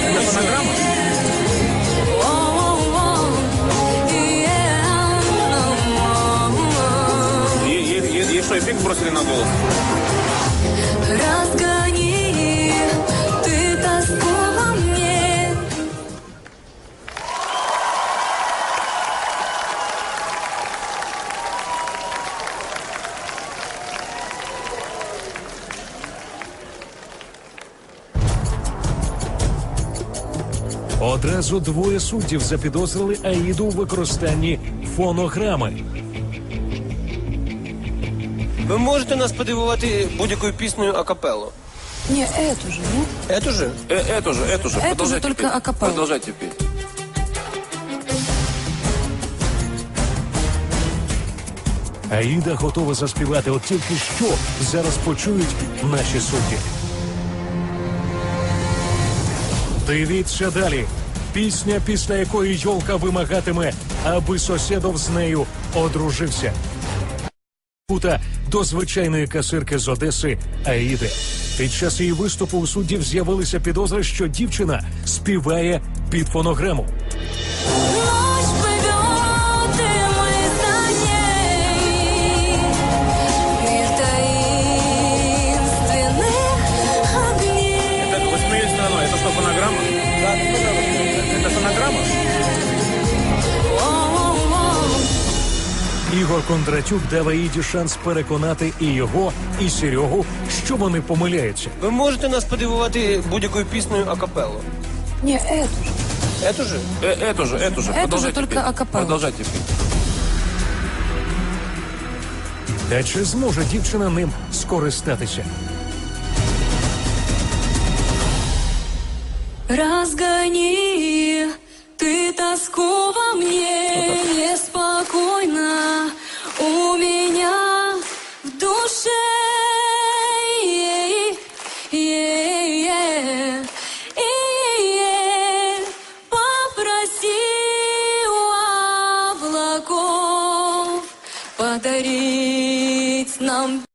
Это фонограмма? Ей что, эффект бросили на голос? Разгони ты тоску во мне. Одразу двоє суддів запідозрили Аїду у використанні фонограми. Ви можете нас подивувати будь-якою піснею акапелло? Не, эту же, нет? Эту же? Эту же. Эту же, Продолжайте только петь. акапелла. Продолжайте петь. Аїда готова заспівати, от тільки що зараз почують наші судді. Дивіться далі. Пісня, після якої Йолка вимагатиме, аби Сосєдов з нею одружився. Пута до звичайної касирки з Одеси Аїди. Під час її виступу у суддів з'явилися підозри, що дівчина співає під фонограму. Ночь плывет, и мы за ней. Мир таинственных огней. Это, вы смеетесь надо мной, это что, фонограмма? Да, Это фонограмма? Ігор Кондратюк дав Аїді шанс переконати і його, і Серегу, що вони помиляються. Ви можете нас подивувати будь-якою піснею акапелло? Не, эту же. Эту же? Эту же. Эту же, Продолжайте только петь. акапелла. Продолжайте петь. Та чи зможе дівчина ним скористатися? Разгони ты тоску во мне.